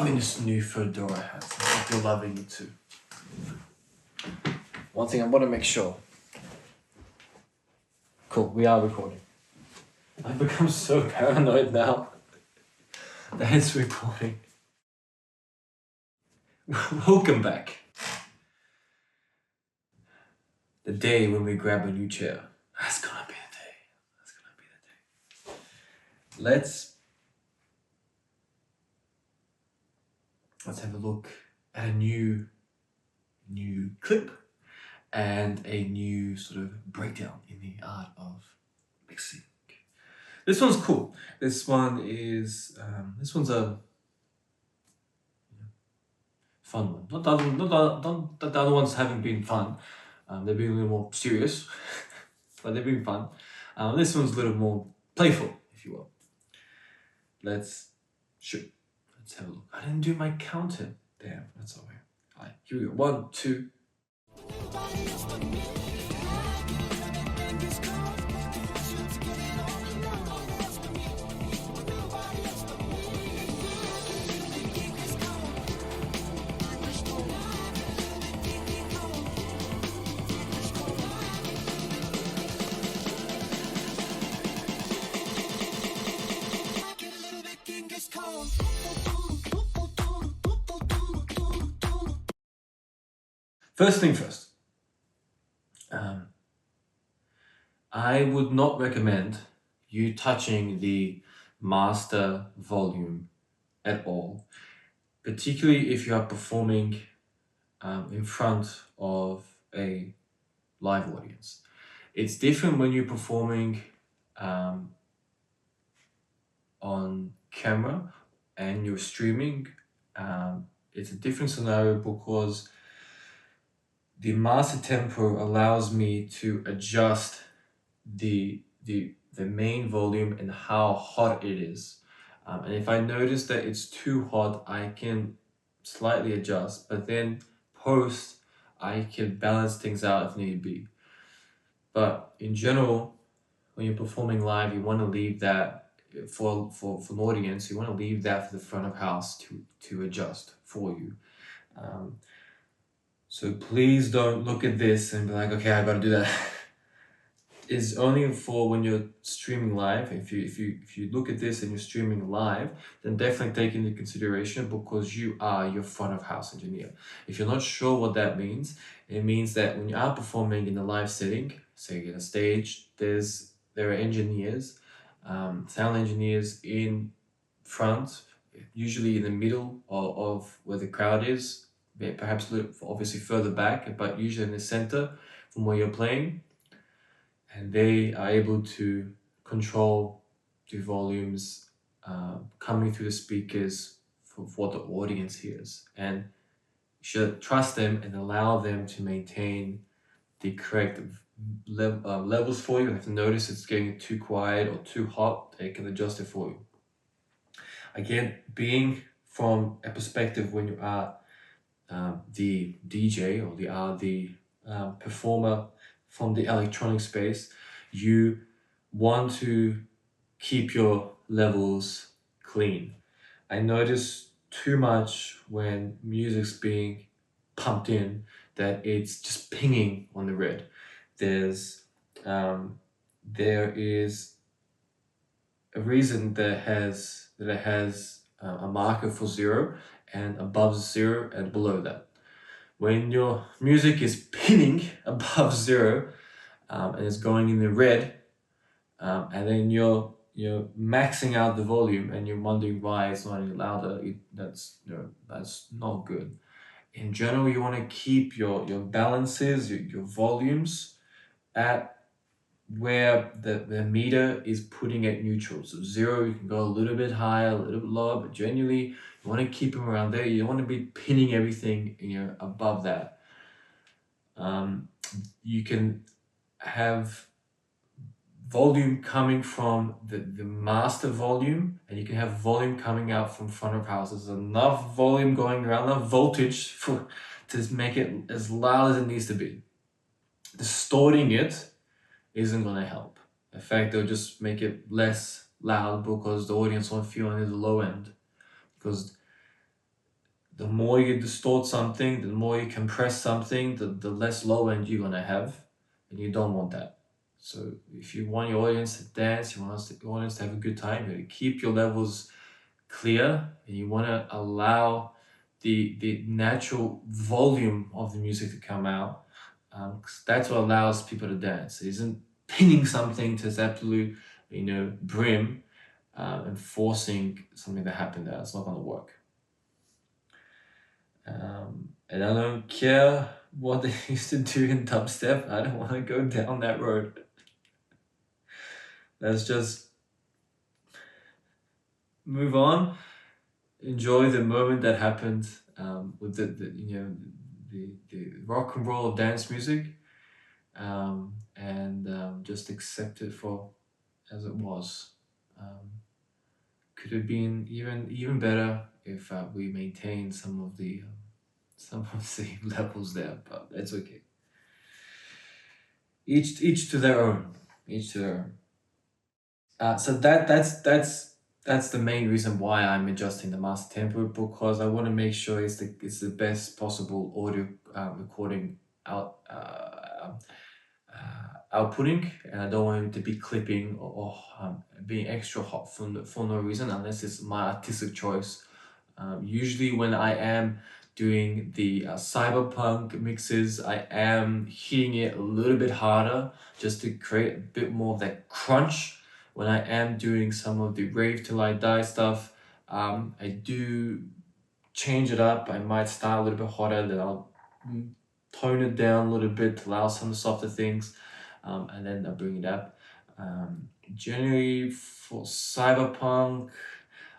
loving this new fedora hat. I hope you're loving it too. One thing I want to make sure. Cool, we are recording. I've become so paranoid now that it's recording. Welcome back. The day when we grab a new chair. That's gonna be the day. That's gonna be the day. Let's have a look at a new clip and a new sort of breakdown in the art of mixing. This one's cool. This one is one's a fun one. Not the other ones haven't been fun. They've been a little more serious, but they've been fun. This one's a little more playful, if you will. Let's have a look. I didn't do my counter. Damn, that's all right. All right, here we go. 1, 2. First thing first, I would not recommend you touching the master volume at all, particularly if you are performing in front of a live audience. It's different when you're performing on camera and you're streaming. It's a different scenario because the master tempo allows me to adjust the main volume and how hot it is. And if I notice that it's too hot, I can slightly adjust, but then post, I can balance things out if need be. But in general, when you're performing live, you want to leave that for an audience, you want to leave that for the front of house to adjust for you. So please don't look at this and be like, okay, I gotta do that. It's only for when you're streaming live. If you look at this and you're streaming live, then definitely take into consideration because you are your front of house engineer. If you're not sure what that means, it means that when you are performing in a live setting, say in a stage, there are engineers, sound engineers in front, usually in the middle of where the crowd is, perhaps obviously further back, but usually in the center from where you're playing. And they are able to control the volumes coming through the speakers for what the audience hears. And you should trust them and allow them to maintain the correct levels for you. If you notice it's getting too quiet or too hot, they can adjust it for you. Again, being from a perspective when you are the DJ or the performer from the electronic space, you want to keep your levels clean. I notice too much when music's being pumped in that it's just pinging on the red. There is a reason that it has a marker for 0 and above 0 and below that. When your music is pinning above 0 and it's going in the red, and then you're maxing out the volume and you're wondering why it's not any louder, that's not good. In general, you want to keep your balances, your volumes at where the meter is putting at neutral. So 0, you can go a little bit higher, a little bit lower, but generally you want to keep them around there. You don't want to be pinning everything above that. You can have volume coming from the master volume, and you can have volume coming out from front of house. There's enough volume going around, enough voltage to make it as loud as it needs to be. Distorting it isn't going to help. In fact, they'll just make it less loud because the audience won't feel any of the low end. Because the more you distort something, the more you compress something, the less low end you're gonna have, and you don't want that. So if you want your audience to dance, you want your audience to have a good time, you keep your levels clear, and you want to allow the natural volume of the music to come out. 'Cause that's what allows people to dance. It isn't pinning something to its absolute, brim, and forcing something to happen there. It's not going to work. And I don't care what they used to do in dubstep. I don't want to go down that road. Let's just move on. Enjoy the moment that happened with the rock and roll dance music, and just accept it for as it was. Could have been even better if we maintained some of the levels there, but that's okay. Each to their own. Each to their own. So that's the main reason why I'm adjusting the master tempo, because I want to make sure it's the best possible audio recording outputting, and I don't want it to be clipping or being extra hot for no reason, unless it's my artistic choice. Usually when I am doing the cyberpunk mixes, I am hitting it a little bit harder just to create a bit more of that crunch. When I am doing some of the rave till I die stuff, I do change it up. I might start a little bit hotter, then I'll tone it down a little bit to allow some softer things, and then I'll bring it up. Generally for cyberpunk,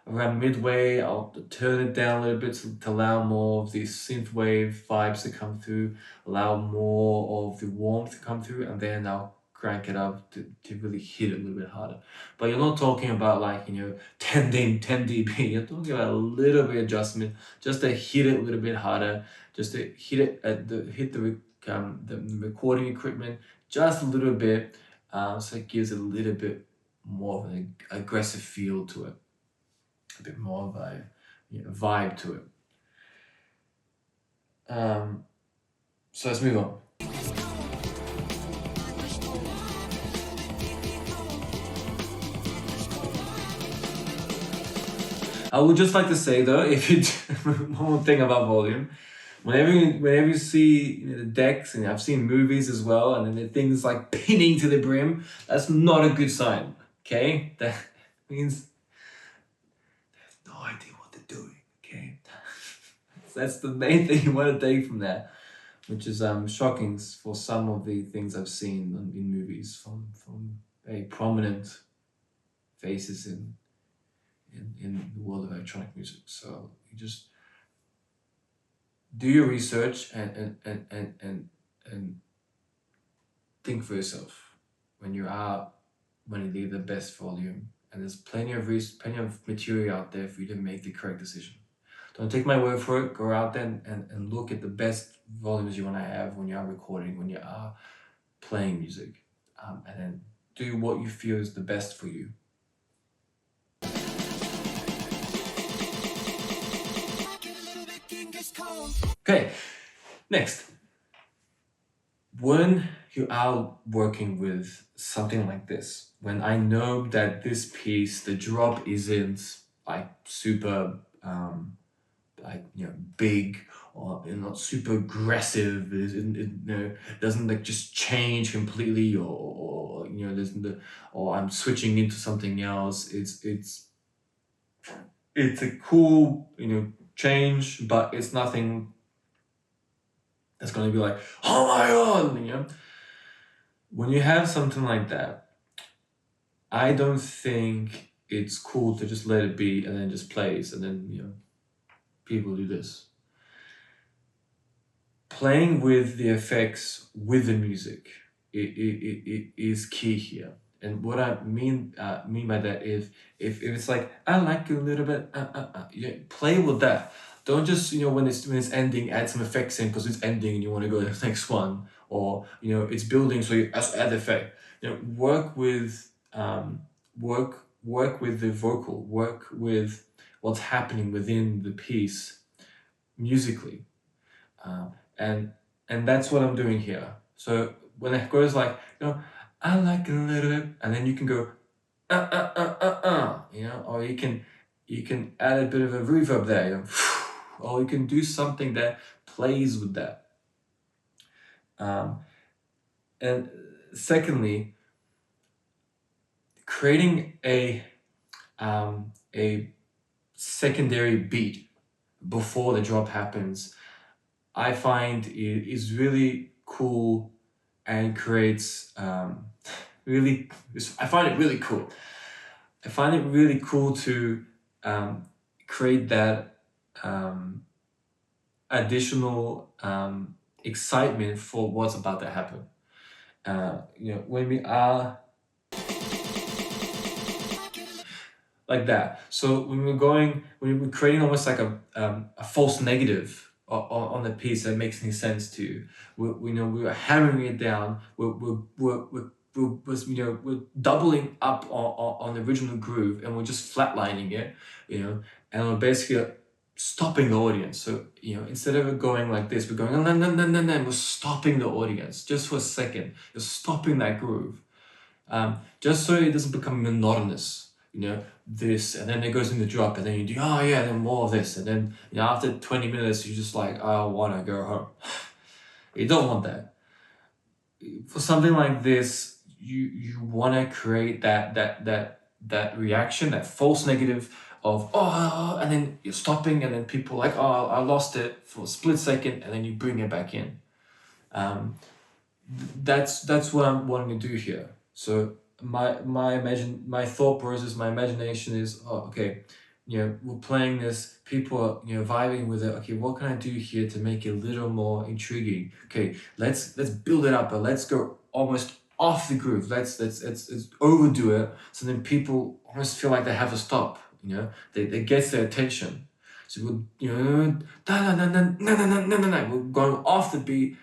around midway, I'll turn it down a little bit to allow more of these synthwave vibes to come through, allow more of the warmth to come through, and then I'll crank it up to really hit it a little bit harder. But you're not talking about like, 10 dB. You're talking about a little bit adjustment, just to hit it a little bit harder, just to hit it at the recording equipment just a little bit, so it gives it a little bit more of an aggressive feel to it, a bit more of a vibe to it. So let's move on. I would just like to say though, if you one more thing about volume, whenever you see the decks, and I've seen movies as well, and then the things like pinning to the brim, that's not a good sign. Okay, that means they have no idea what they're doing. Okay, that's the main thing you want to take from that, which is shocking for some of the things I've seen in movies from very prominent faces in the world of electronic music. So you just do your research and think for yourself when you need the best volume, and there's plenty of material out there for you to make the correct decision. Don't take my word for it. Go out there and look at the best volumes you want to have when you are recording, when you are playing music, and then do what you feel is the best for you. Okay, next. When you are working with something like this, when I know that this piece, the drop isn't like super big, or not super aggressive, it doesn't like just change completely, or or I'm switching into something else. It's a cool change, but it's nothing that's going to be like, oh my god, when you have something like that, I don't think it's cool to just let it be and then just plays, and then people do this. Playing with the effects with the music it is key here. And what I mean by that is, if it's like, I like it a little bit, play with that. Don't just when it's ending, add some effects in because it's ending and you want to go to the next one, or it's building, so you add effect. Work with work with the vocal, work with what's happening within the piece. musically. And that's what I'm doing here. So when it goes like, I like a little bit, and then you can go, or you can add a bit of a reverb there, or you can do something that plays with that. And secondly, creating a secondary beat before the drop happens, I find it is really cool and creates I find it really cool. I find it really cool to create that additional excitement for what's about to happen. When we are like that. So when we're creating almost like a false negative on the piece that makes any sense to you. We're hammering it down. We're doubling up on the original groove, and we're just flatlining it, and we're basically stopping the audience. So instead of it going like this, we're going and we're stopping the audience just for a second. You're stopping that groove, just so it doesn't become monotonous. This, and then it goes in the drop, and then you do, then more of this, and then after 20 minutes you're just like, I want to go home. You don't want that. For something like this, you want to create that reaction, that false negative of and then you're stopping, and then people like, I lost it for a split second, and then you bring it back in. That's what I'm wanting to do here. So my thought process, my imagination is, okay, we're playing this, people are vibing with it. Okay, what can I do here to make it a little more intriguing? Okay, let's build it up, but let's go almost off the groove. Let's overdo it, so then people almost feel like they have to stop. They get their attention. So we're we're going off the beat.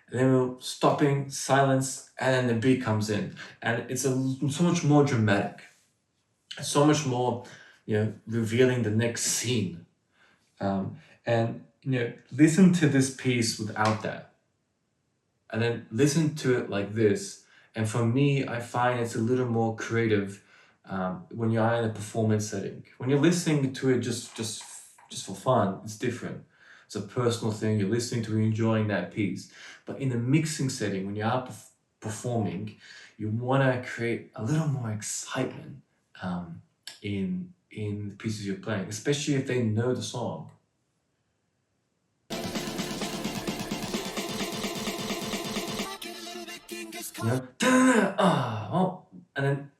And then we're stopping, silence, and then the beat comes in. And it's so much more dramatic. So much more, revealing the next scene. And listen to this piece without that. And then listen to it like this. And for me, I find it's a little more creative when you are in a performance setting. When you're listening to it just for fun, it's different. It's a personal thing. You're listening to, enjoying that piece. But in the mixing setting, when you are performing, you want to create a little more excitement in the pieces you're playing, especially if they know the song. And then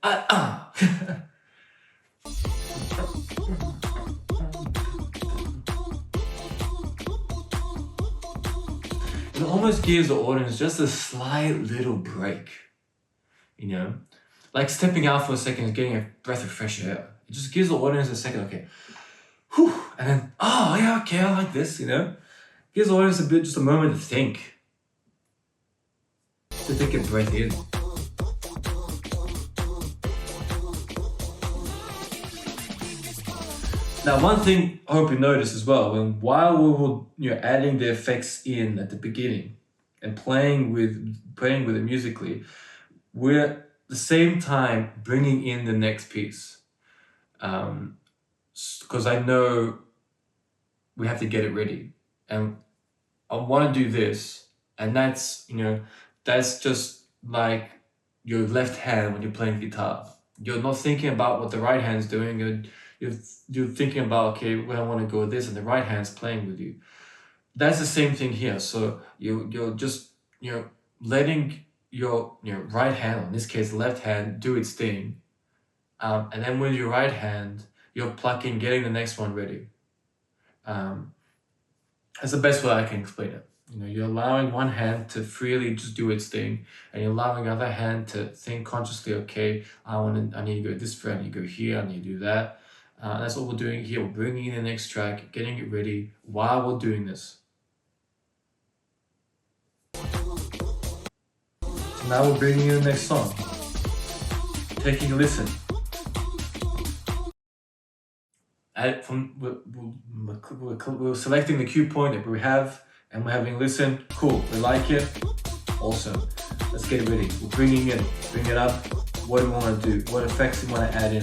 it almost gives the audience just a slight little break, like stepping out for a second, getting a breath of fresh air. It just gives the audience a second, okay, whew, and then, okay, I like this, gives the audience just a moment to think, to take a breath in. Now, one thing I hope you notice as well, while we were adding the effects in at the beginning and playing with it musically, we're at the same time bringing in the next piece, because I know we have to get it ready, and I want to do this, and that's just like your left hand when you're playing guitar. You're not thinking about what the right hand's doing. You're thinking about, okay, where I want to go with this, and the right hand's playing with you. That's the same thing here. So you're just letting your right hand, in this case left hand, do its thing, and then with your right hand you're plucking, getting the next one ready. That's the best way I can explain it. You're allowing one hand to freely just do its thing, and you're allowing the other hand to think consciously, okay, I need to go this way, I need to go here, I need to do that. That's what we're doing here. We're bringing in the next track, getting it ready while we're doing this. So now we're bringing in the next song. Taking a listen. we're selecting the cue point that we have, and we're having listen. Cool, we like it. Awesome. Let's get ready. We're bringing it, bring it up. What do we want to do? What effects do we want to add in?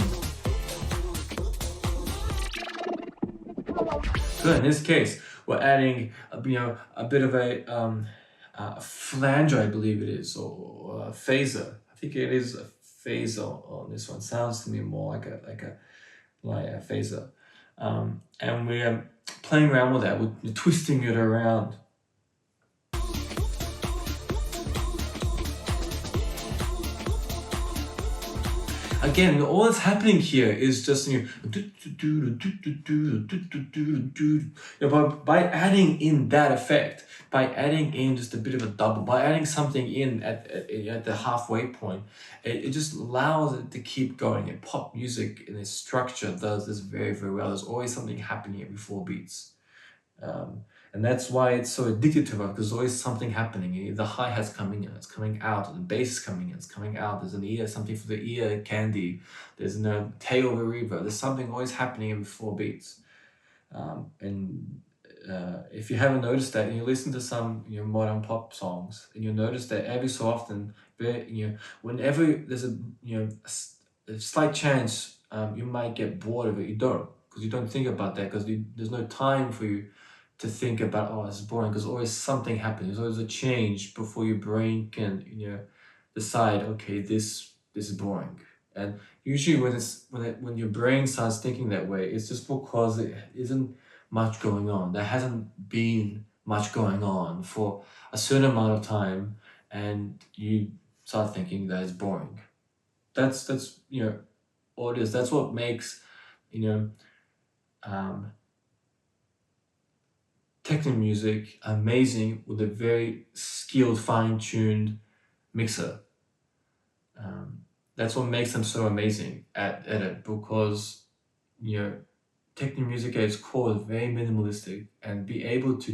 So in this case, we're adding, a bit of a flanger, I believe it is, or a phaser. I think it is a phaser on this one. Sounds to me more like a phaser. And we're playing around with that. We're twisting it around. Again, all that's happening here is just by adding in that effect, by adding in just a bit of a double, by adding something in at the halfway point, it just allows it to keep going. And pop music in its structure does this very, very well. There's always something happening every 4 beats. And that's why it's so addictive to it, because there's always something happening. The hi-hat's coming in, it's coming out, the bass is coming in, it's coming out, there's an ear, something for the ear candy, there's a tail of a reverb, there's something always happening every 4 beats. If you haven't noticed that, and you listen to some modern pop songs, and you'll notice that every so often, whenever there's a slight chance you might get bored of it, you don't, because you don't think about that, because there's no time for you to think about, oh, it's boring, because always something happens. There's always a change before your brain can decide, okay, this is boring. And usually when your brain starts thinking that way, it's just because it isn't much going on. There hasn't been much going on for a certain amount of time, and you start thinking that it's boring. That's all it is. That's what makes techno music amazing, with a very skilled, fine-tuned mixer. That's what makes them so amazing at it, because techno music at its core is very minimalistic, and be able to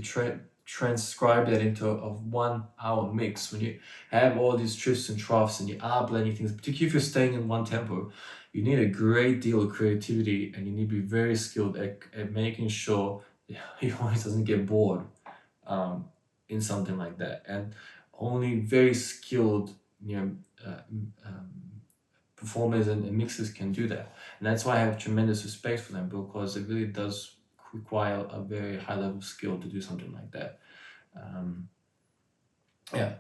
transcribe that into a 1 hour mix, when you have all these trips and troughs and you are blending things, particularly if you're staying in one tempo, you need a great deal of creativity, and you need to be very skilled at making sure your voice doesn't get bored in something like that. And only very skilled performers and mixers can do that. And that's why I have tremendous respect for them, because it really does require a very high level of skill to do something like that. Yeah.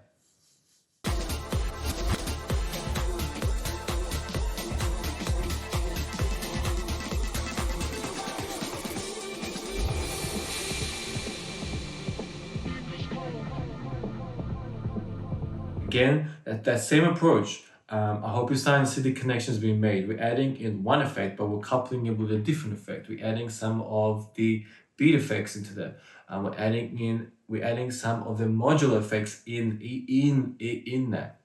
Again, that same approach. I hope you're starting to see the connections being made. We're adding in one effect, but we're coupling it with a different effect. We're adding some of the beat effects into that. We're adding some of the modular effects in that.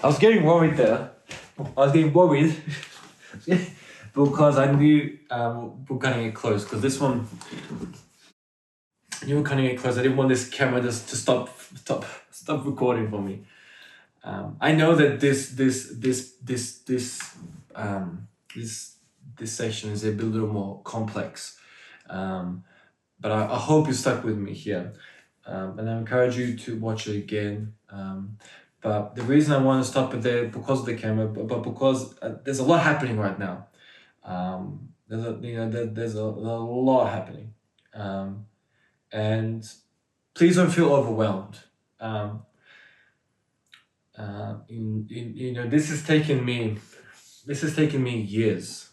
I was getting worried there. Because I knew we're cutting it close. Because this one, you were cutting it close. I didn't want this camera just to stop recording for me. I know that this section is a little more complex, but I hope you stuck with me here, and I encourage you to watch it again. But the reason I want to stop it there, because of the camera, but because there's a lot happening right now. There's a lot happening, and please don't feel overwhelmed. This has taken me years.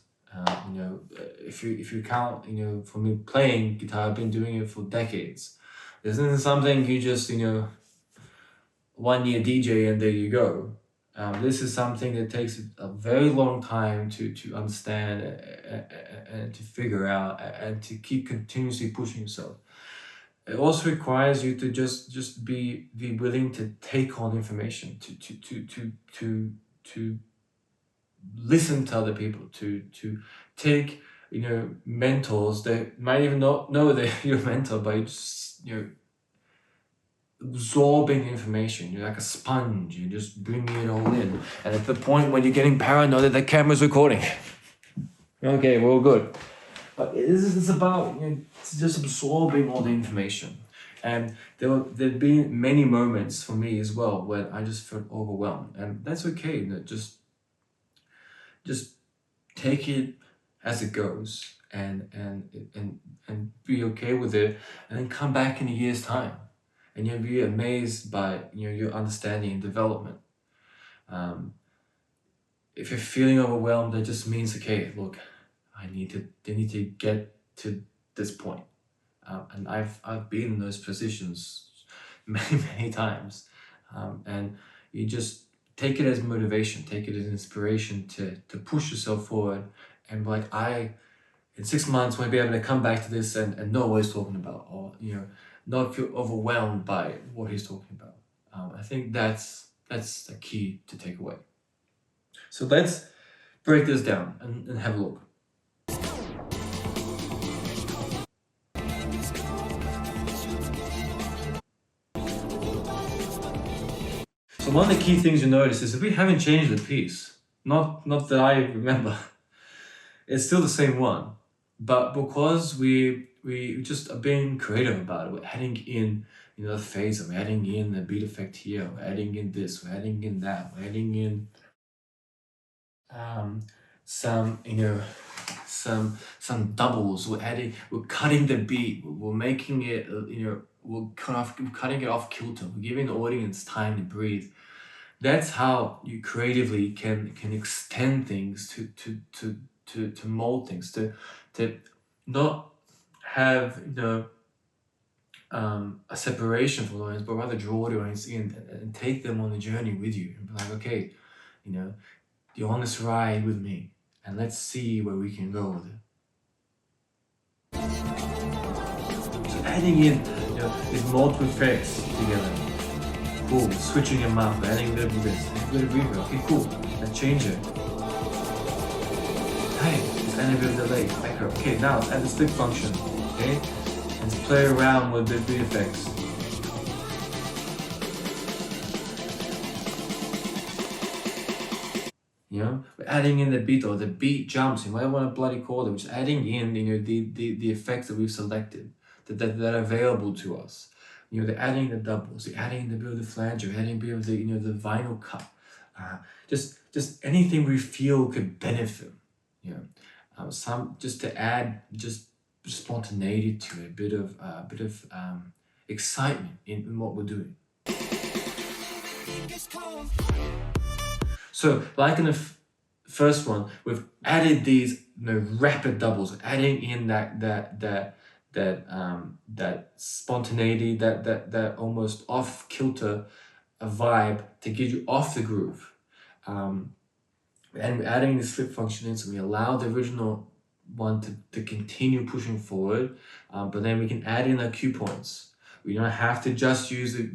If you count, for me playing guitar, I've been doing it for decades. This isn't something you just 1 year DJ and there you go. This is something that takes a very long time to understand and to figure out and to keep continuously pushing yourself. It also requires you to just be willing to take on information, to listen to other people, to take mentors that might even not know that you're a mentor, but you just absorbing information. You're like a sponge. You're just bringing it all in, and at the point when you're getting paranoid that the camera's recording, okay, we're all good. But it's about just absorbing all the information. And there've been many moments for me as well where I just felt overwhelmed, and that's okay. Just take it as it goes, and be okay with it, and then come back in a year's time, and you'll be amazed by your understanding and development. If you're feeling overwhelmed, that just means, okay, look, they need to get to this point. And I've been in those positions many times, and you just take it as motivation, take it as inspiration to push yourself forward, and be like, in 6 months might be able to come back to this and know what he's talking about, or not feel overwhelmed by what he's talking about. I think that's the key to take away. So let's break this down and have a look. So one of the key things you notice is that we haven't changed the piece. Not that I remember. It's still the same one. But because we just are being creative about it, we're adding in the phaser, we're adding in the beat effect here, we're adding in this, we're adding in that, we're adding in some doubles, we're cutting the beat, we're making it we're cutting it off kilter, we're giving the audience time to breathe. That's how you creatively can extend things, to mold things, to not have a separation from the audience, but rather draw the audience in and take them on the journey with you, and be like, okay, you're on this ride with me, and let's see where we can go with it. So adding in these multiple effects together, cool. Switching them up, adding a bit of this, a bit of reverb, okay, cool. Let's change it. Hey, let's add a bit of delay, echo. Okay, now let's add the stick function, okay? Let's play around with the beat effects. We're adding in the beat, or the beat jumps, you might want to bloody call them, just adding in the effects that we've selected, that are available to us. They're adding the doubles, they're adding the bit of the flanger, adding a bit of the the vinyl cut, just anything we feel could benefit. Some just to add just spontaneity to it, a bit of excitement in what we're doing. So, like in the first one, we've added these rapid doubles, adding in that spontaneity, that almost off kilter vibe to get you off the groove, and we're adding the slip function in, so we allow the original one to continue pushing forward, but then we can add in our cue points. We don't have to just use the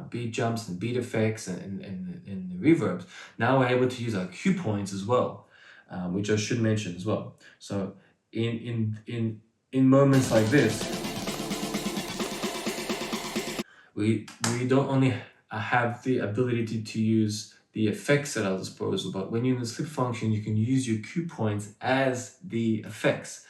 beat jumps and beat effects and the reverbs. Now we're able to use our cue points as well, which I should mention as well. So in moments like this, we don't only have the ability to use the effects at our disposal, but when you're in the slip function, you can use your cue points as the effects.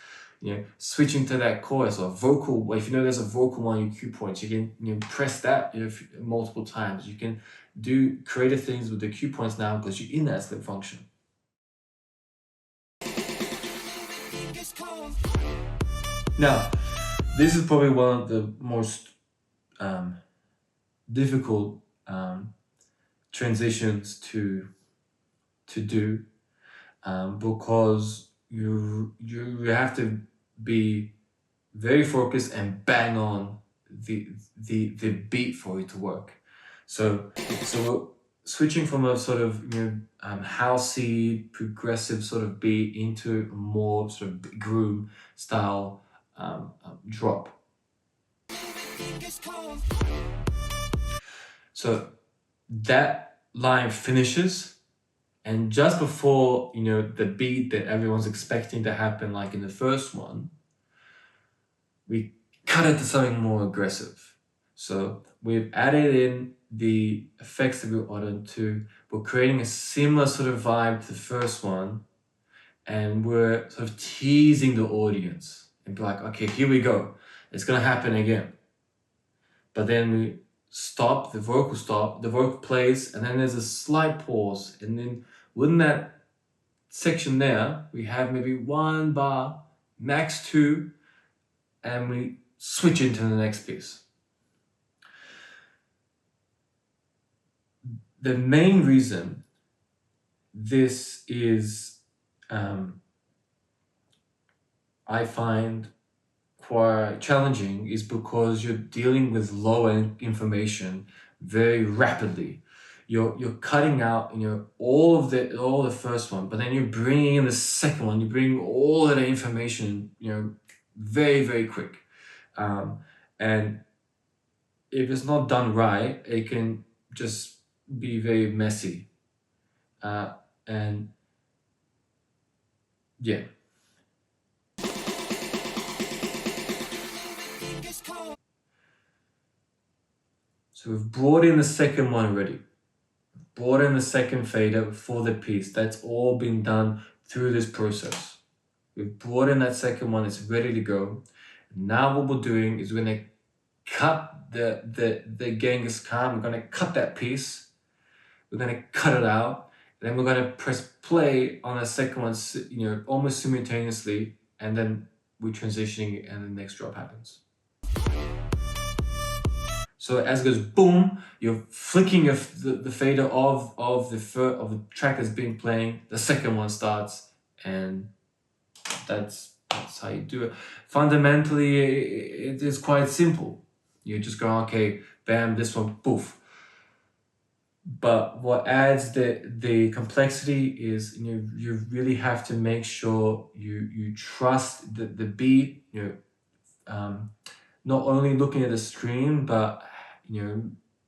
Switching to that chorus or vocal, if there's a vocal on your cue points, you can press that multiple times. You can do creative things with the cue points now because you're in that slip function. Now, this is probably one of the most difficult transitions to do, because you have to be very focused and bang on the beat for it to work. So switching from a sort of housey progressive sort of beat into a more sort of groove style drop. So that line finishes, and just before the beat that everyone's expecting to happen, like in the first one, we cut it to something more aggressive. So we've added in the effects that we wanted to. We're creating a similar sort of vibe to the first one, and we're sort of teasing the audience and be like, okay, here we go. It's gonna happen again. But then we stop, the vocal plays, and then there's a slight pause. And then within that section there, we have maybe 1 bar, max 2, and we switch into the next piece. The main reason this is, I find quite challenging, is because you're dealing with low-end information very rapidly. You're cutting out all the first one, but then you're bringing in the second one. You bring all of the information very, very quick, and if it's not done right, it can just be very messy, and yeah. So we've brought in the second one already. Brought in the second fader for the piece. That's all been done through this process. We've brought in that second one, it's ready to go. Now what we're doing is we're gonna cut the Genghis Khan, we're gonna cut that piece, we're gonna cut it out, and then we're gonna press play on the second one, almost simultaneously, and then we're transitioning and the next drop happens. So as it goes boom, you're flicking the fader of the track that's been playing, the second one starts, and that's how you do it. Fundamentally, it is quite simple. You just go, okay, bam, this one, poof. But what adds the complexity is you really have to make sure you trust the beat. Not only looking at the stream, but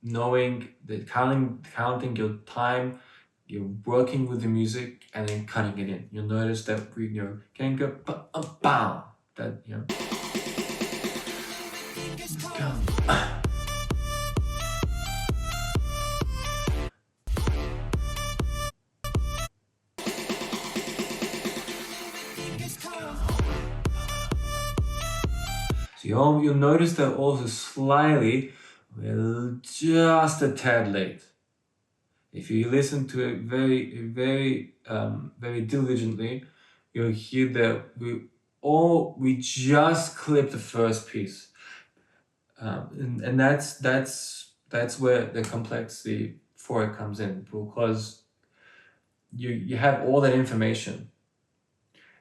knowing that counting your time, you're working with the music and then cutting it in. You'll notice that we can go bam, that so you'll notice that also slightly, just a tad late. If you listen to it very, very, very diligently, you'll hear that we just clipped the first piece, and that's where the complexity for it comes in, because you have all that information,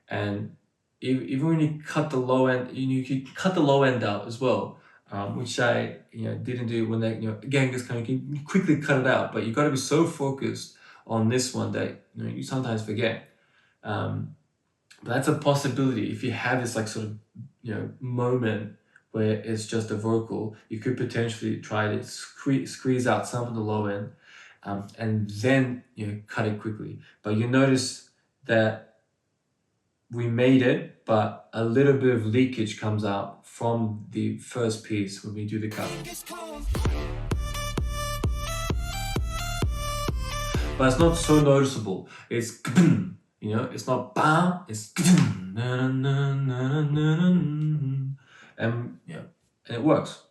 and even when you cut the low end, you can cut the low end out as well, which I didn't do when they Genghis Khan. You can quickly cut it out, but you got to be so focused on this one that you sometimes forget. But that's a possibility. If you have this like sort of moment where it's just a vocal, you could potentially try to squeeze out some of the low end, and then cut it quickly. But you notice that we made it, but a little bit of leakage comes out from the first piece when we do the cut. But it's not so noticeable. It's it's not bam, it's and it works.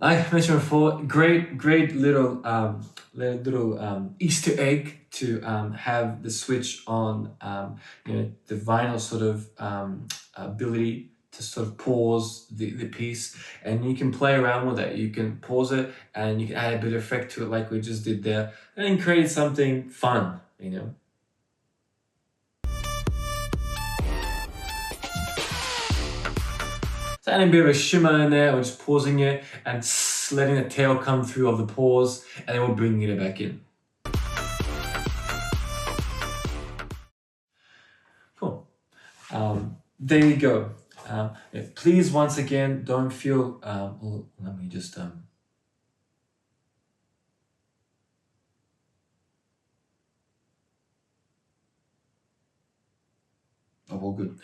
I mentioned before, great little Easter egg to have the switch on, the vinyl sort of ability to sort of pause the piece, and you can play around with it. You can pause it and you can add a bit of effect to it like we just did there, and create something fun, So adding a bit of a shimmer in there, or just pausing it and letting the tail come through of the pause, and then we're bringing it back in. Cool. There you go. Please, once again, don't feel. Let me just. Oh, well, good.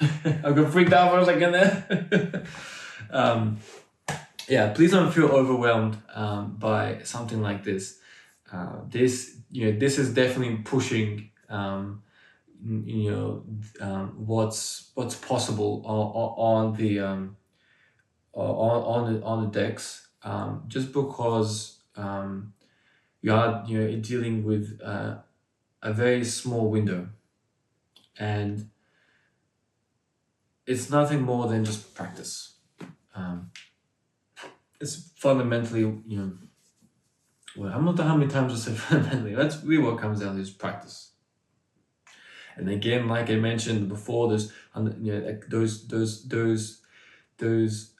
I got freaked out for a second there. Yeah, please don't feel overwhelmed by something like this. This is definitely pushing. What's possible on the on the decks, just because you are dealing with a very small window, and it's nothing more than just practice. It's fundamentally, well, I'm not sure how many times I say fundamentally. That's really what comes down to, is practice. And again, like I mentioned before, there's those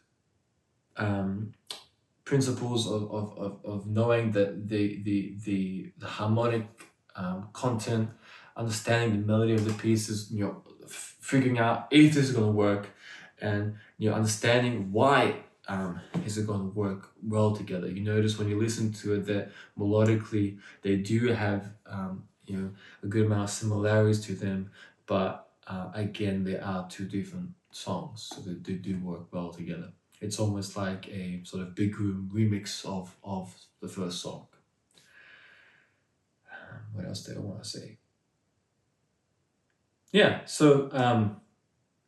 principles of knowing that the harmonic content, understanding the melody of the pieces, figuring out if this is going to work, and understanding why is it going to work well together. You notice when you listen to it that melodically they do have a good amount of similarities to them, but again, they are two different songs, so they do work well together. It's almost like a sort of big room remix of the first song. What else did I want to say? Yeah, so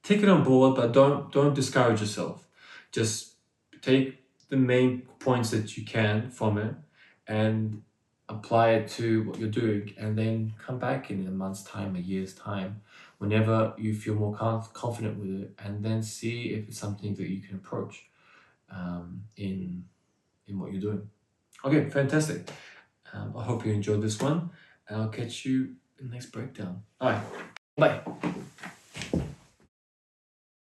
take it on board, but don't discourage yourself. Just take the main points that you can from it and apply it to what you're doing, and then come back in a month's time, a year's time, whenever you feel more confident with it, and then see if it's something that you can approach in what you're doing. Okay, fantastic. I hope you enjoyed this one, and I'll catch you in the next breakdown. All right, bye.